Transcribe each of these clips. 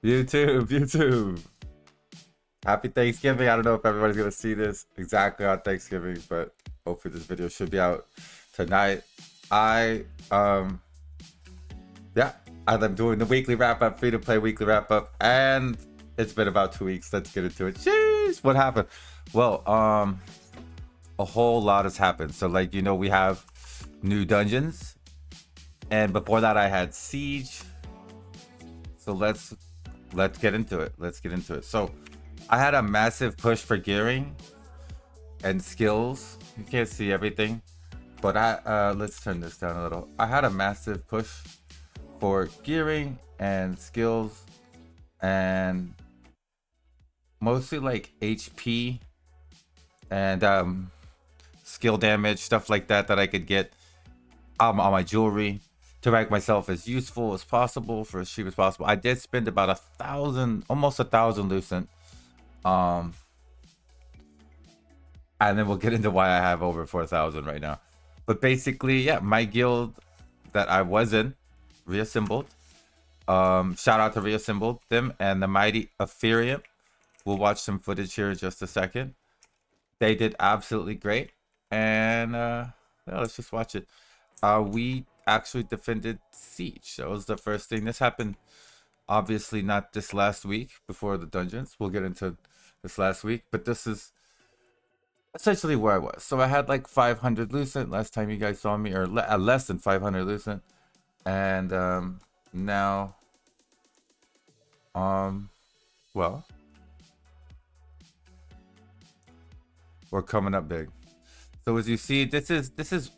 YouTube, YouTube. Happy Thanksgiving. I don't know if everybody's gonna see this exactly on Thanksgiving, but hopefully this video should be out tonight. I yeah, I'm doing the weekly wrap up, free to play weekly wrap up, and it's been about 2 weeks. Let's get into it. Jeez, what happened? Well, a whole lot has happened. So like, you know, we have new dungeons, and before that I had siege. So let's get into it. Let's get into it. So I had a massive push for gearing and skills. You can't see everything, but let's turn this down a little. I had a massive push for gearing and skills, and mostly like HP and skill damage, stuff like that that I could get on my jewelry to make myself as useful as possible for as cheap as possible. I did spend about 1,000, almost 1,000 lucent. And then we'll get into why I have over 4,000 right now. But basically, yeah, my guild that I was in reassembled. Shout out to reassembled them and the mighty Ethereum. We'll watch some footage here in just a second. They did absolutely great, and yeah, let's just watch it. We actually defended siege. That was the first thing. This happened obviously not this last week before the dungeons. We'll get into this last week, but this is essentially where I was. So I had like 500 lucent last time you guys saw me, or less than 500 lucent, and now well, we're coming up big. So as you see, this is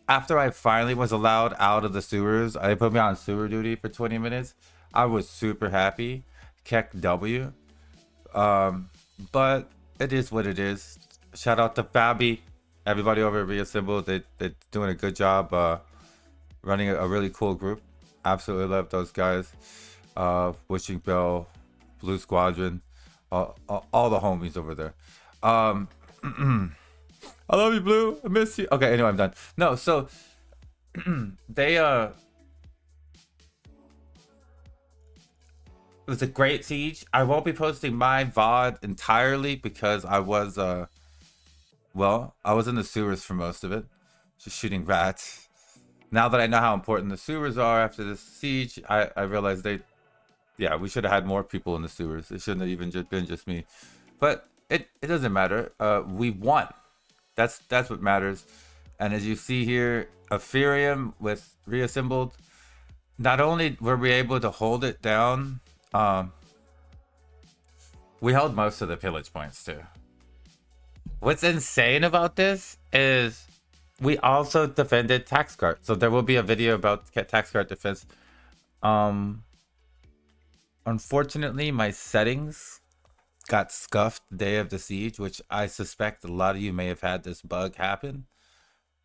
after I finally was allowed out of the sewers. They put me on sewer duty for 20 minutes. I was super happy. Keck W. But it is what it is. Shout out to Fabi, everybody over at Reassembled. They're doing a good job running a really cool group. Absolutely love those guys. Wishing Bell, Blue Squadron, all the homies over there. I love you, Blue. I miss you. Okay, anyway, I'm done. No, so they it was a great siege. I won't be posting my VOD entirely because I was well, I was in the sewers for most of it, just shooting rats. Now that I know how important the sewers are after this siege, I realized yeah, we should have had more people in the sewers. It shouldn't have even been just me. But it doesn't matter. We won. That's what matters. And as you see here, Ethereum with reassembled, not only were we able to hold it down, we held most of the pillage points too. What's insane about this is we also defended tax cart. So there will be a video about tax cart defense. Unfortunately, my settings got scuffed the day of the siege, which I suspect a lot of you may have had this bug happen,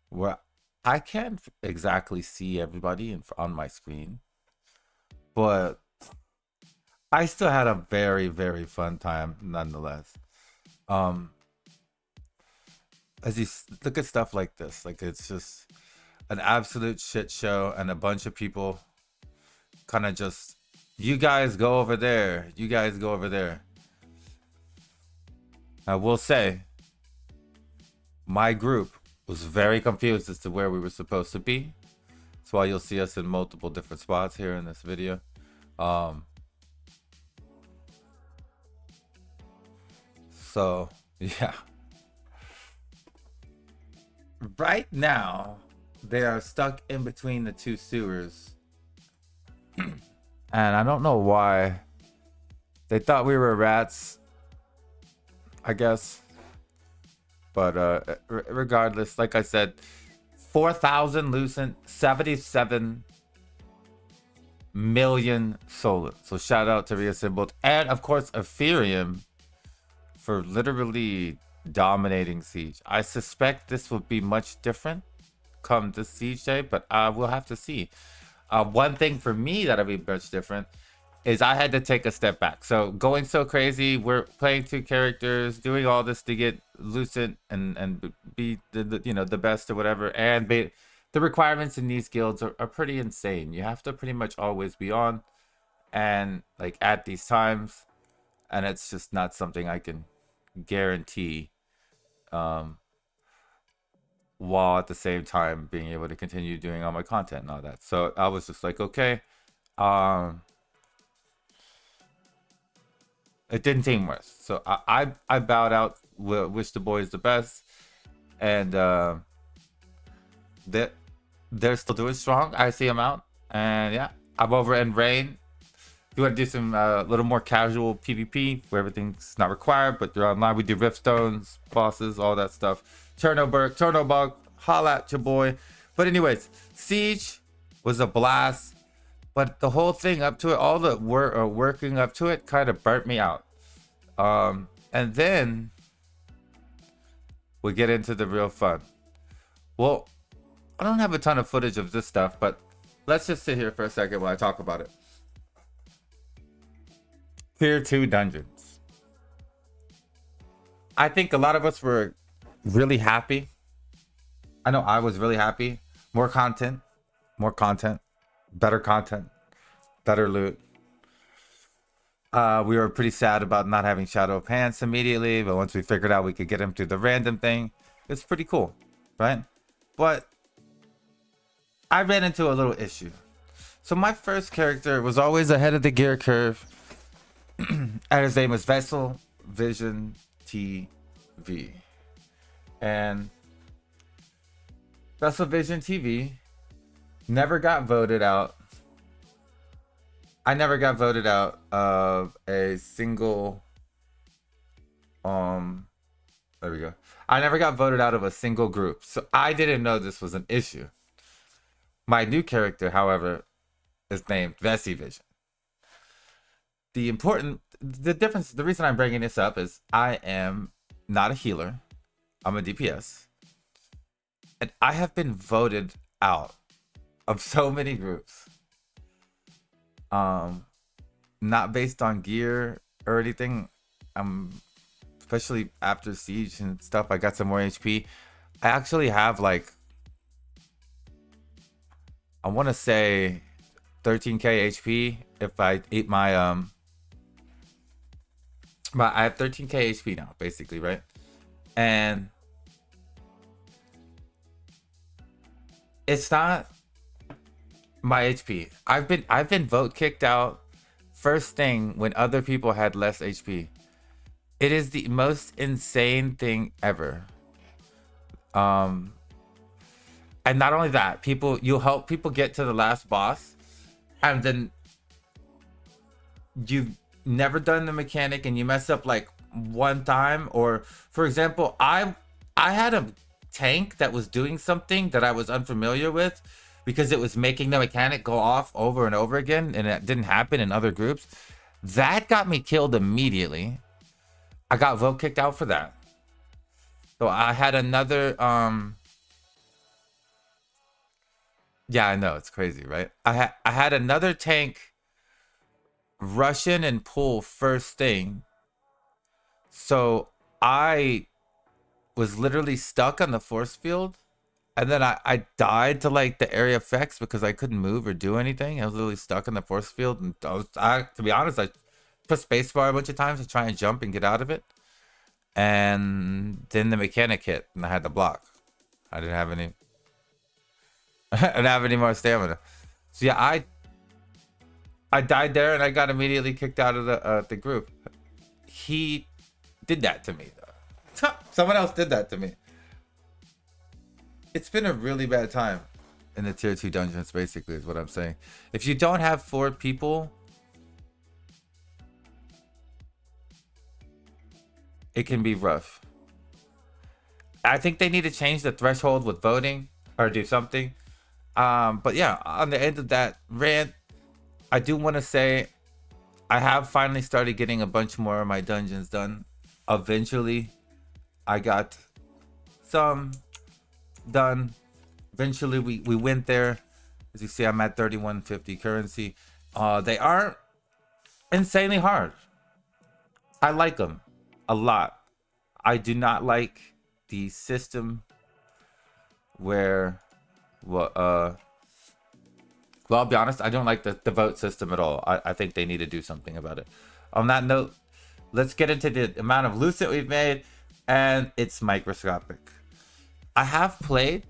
where I can't exactly see everybody on my screen, but I still had a very, very fun time nonetheless. As you look at stuff like this, like it's just an absolute shit show, and a bunch of people kind of just, you guys go over there, you guys go over there. I will say, my group was very confused as to where we were supposed to be. That's why you'll see us in multiple different spots here in this video. So, yeah. Right now, they are stuck in between the two sewers. And I don't know why. They thought we were rats, I guess. But regardless, like I said, 4,000 lucent, 77 million solar. So shout out to Reassembled, and of course Ethereum for literally dominating siege. I suspect this will be much different come this siege day, but we'll have to see. One thing for me that'll be much different is I had to take a step back. So going so crazy, we're playing two characters, doing all this to get lucent and be the you know, the best or whatever, and the requirements in these guilds are pretty insane. You have to pretty much always be on, and like at these times, and it's just not something I can guarantee, um, while at the same time being able to continue doing all my content and all that. So I was just like, okay, um, it didn't seem worse. So I bowed out. Wish the boys the best, and that they're still doing strong. I see them out, and yeah, I'm over in Rain. If you want to do some little more casual PvP where everything's not required, but you're online, we do Riftstones, bosses, all that stuff. Chernobog, holla at your boy. But anyways, Siege was a blast, but the whole thing up to it, all the working up to it, kind of burnt me out. And then we get into the real fun. Well, I don't have a ton of footage of this stuff, but let's just sit here for a second while I talk about it. Tier 2 dungeons. I think a lot of us were really happy. I know I was really happy. More content, better content, better loot. We were pretty sad about not having Shadow of Pants immediately, but once we figured out we could get him through the random thing, it's pretty cool, right? But I ran into a little issue. So my first character was always ahead of the gear curve, and his name was Vessel Vision TV. And Vessel Vision TV never got voted out. I never got voted out of a single there we go. I never got voted out of a single group. So I didn't know this was an issue. My new character, however, is named Vessi Vision. The reason I'm bringing this up is I am not a healer. I'm a DPS. And I have been voted out of so many groups. Not based on gear or anything. Especially after Siege and stuff, I got some more HP. I actually have like, I want to say 13k HP if I eat my but I have 13k HP now, basically, right? And it's not my HP. I've been vote kicked out first thing when other people had less HP. It is the most insane thing ever. And not only that, you'll help people get to the last boss, and then you've never done the mechanic and you mess up like one time. Or for example, I had a tank that was doing something that I was unfamiliar with because it was making the mechanic go off over and over again, and it didn't happen in other groups. That got me killed immediately. I got vote kicked out for that. So I had another yeah, I know, it's crazy, right? I had another tank rush in and pull first thing. So I was literally stuck on the force field, and then I died to like the area effects because I couldn't move or do anything. I was literally stuck in the force field, and to be honest, I put spacebar a bunch of times to try and jump and get out of it. And then the mechanic hit, and I had to block. I didn't have any. I didn't have any more stamina. So yeah, I died there, and I got immediately kicked out of the group. He did that to me, though. Someone else did that to me. It's been a really bad time in the tier 2 dungeons, basically, is what I'm saying. If you don't have 4 people, it can be rough. I think they need to change the threshold with voting or do something. But yeah, on the end of that rant, I do want to say I have finally started getting a bunch more of my dungeons done. Eventually, I got some done. Eventually, we went there. As you see, I'm at 3150 currency. They aren't insanely hard. I like them a lot. I do not like the system where Well, I'll be honest, I don't like the vote system at all. I think they need to do something about it. On that note, let's get into the amount of Lucent we've made, and it's microscopic. I have played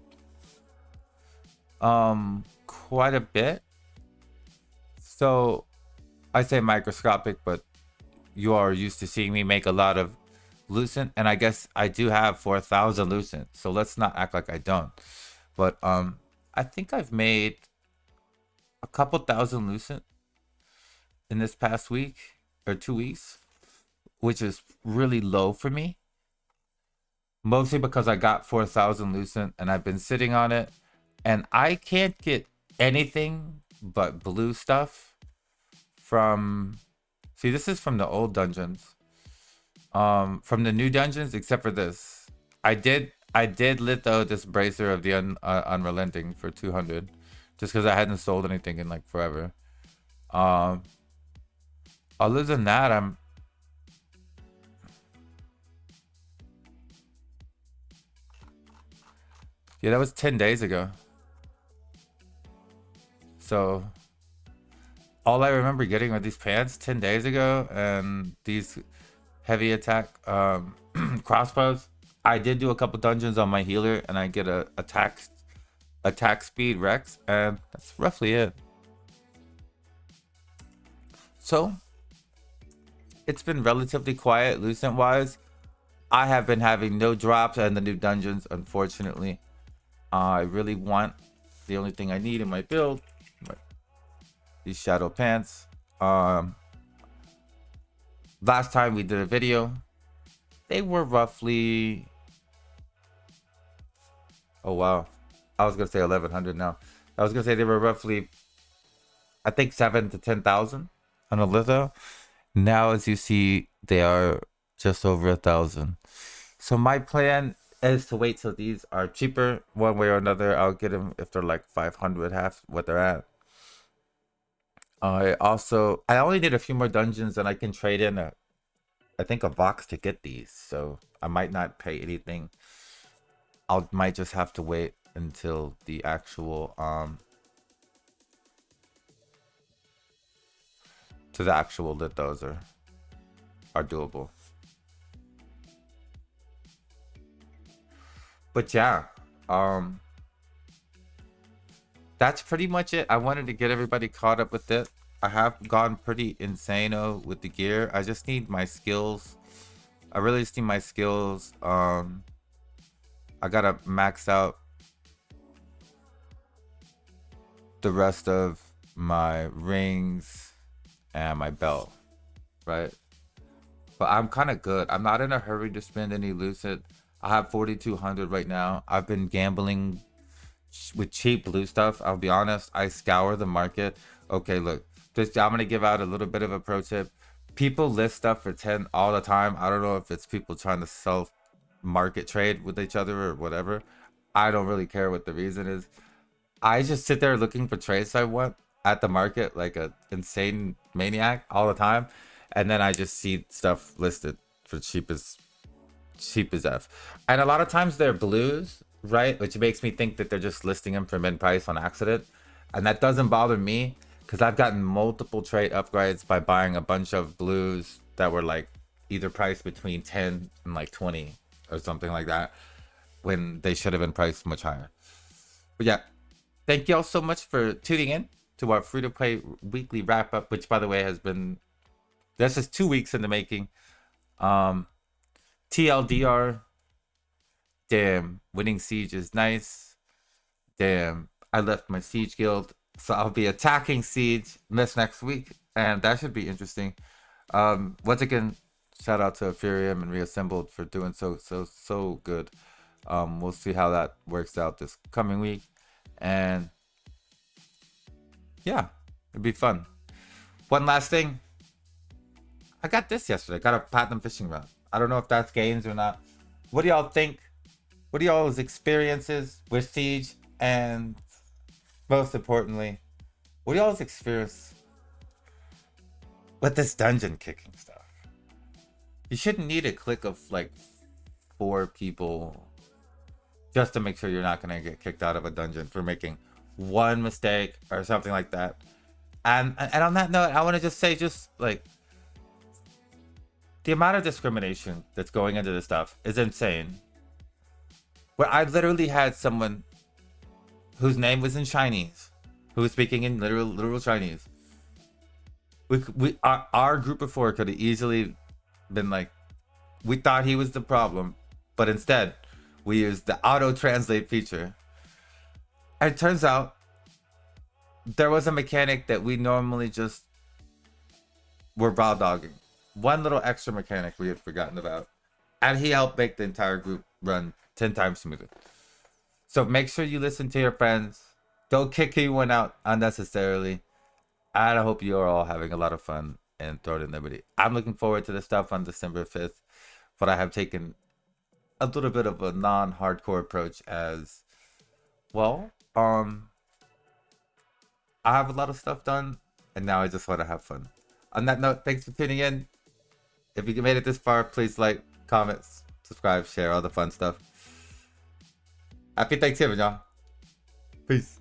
quite a bit. So I say microscopic, but you are used to seeing me make a lot of Lucent, and I guess I do have 4,000 Lucent. So let's not act like I don't. But I think I've made a couple thousand Lucent in this past week or 2 weeks, which is really low for me. Mostly because I got 4,000 Lucent and I've been sitting on it, and I can't get anything but blue stuff from. See, this is from the old dungeons. From the new dungeons, except for this, I did litho this bracer of the unrelenting for 200, just because I hadn't sold anything in like forever. Other than that, yeah, that was 10 days ago. So all I remember getting were these pants 10 days ago, and these heavy attack crossbows. I did do a couple dungeons on my healer, and I get a attack speed Rex, and that's roughly it. So it's been relatively quiet Lucent wise. I have been having no drops in the new dungeons, unfortunately. I really want the only thing I need in my build, these shadow pants. Last time we did a video, they were roughly, oh wow, I was gonna say 1,100 now. I was gonna say they were roughly, I think 7 to 10,000 on a litho. Now, as you see, they are just over 1,000. So my plan is to wait till these are cheaper one way or another. I'll get them if they're like 500, half what they're at. I only need a few more dungeons, and I can trade in I think a box to get these. So I might not pay anything. Might just have to wait until the actual lithos are doable. But yeah, that's pretty much it. I wanted to get everybody caught up with it. I have gone pretty insane with the gear. I just need my skills. I really just need my skills. I gotta max out the rest of my rings and my belt, right? But I'm kind of good. I'm not in a hurry to spend any Lucent. I have 4,200 right now. I've been gambling with cheap blue stuff. I'll be honest, I scour the market. Okay, look, just I'm gonna give out a little bit of a pro tip. People list stuff for 10 all the time. I don't know if it's people trying to sell market trade with each other or whatever. I don't really care what the reason is. I just sit there looking for trades I want at the market like a insane maniac all the time, and then I just see stuff listed for cheap as F. And a lot of times they're blues, right? Which makes me think that they're just listing them for mid price on accident. And that doesn't bother me because I've gotten multiple trade upgrades by buying a bunch of blues that were like either priced between 10 and like 20 or something like that, when they should have been priced much higher. But yeah, thank you all so much for tuning in to our free-to-play weekly wrap-up, which by the way has been, this is 2 weeks in the making. TLDR, damn, winning siege is nice. Damn, I left my siege guild, so I'll be attacking siege this next week, and that should be interesting. Once again, shout out to Ethereum and Reassembled for doing so good. We'll see how that works out this coming week, and yeah, it'd be fun. One last thing, I got this yesterday. I got a platinum fishing rod. I don't know if that's gains or not. What do y'all think? What are y'all's experiences with siege? And most importantly, what are y'all's experience with this dungeon kicking stuff? You shouldn't need a clique of like 4 people just to make sure you're not going to get kicked out of a dungeon for making one mistake or something like that. And on that note, I want to just say, just like, the amount of discrimination that's going into this stuff is insane. Where I literally had someone whose name was in Chinese, who was speaking in literal Chinese. Our group of four could have easily been like, we thought he was the problem, but instead we used the auto translate feature. And it turns out there was a mechanic that we normally just were raw dogging. One little extra mechanic we had forgotten about, and he helped make the entire group run 10 times smoother. So make sure you listen to your friends. Don't kick anyone out unnecessarily. And I hope you're all having a lot of fun in Throne and Liberty. I'm looking forward to the stuff on December 5th, but I have taken a little bit of a non-hardcore approach as well. I have a lot of stuff done, and now I just want to have fun. On that note, thanks for tuning in. If you made it this far, please like, comment, subscribe, share, all the fun stuff. Happy Thanksgiving, y'all. Peace.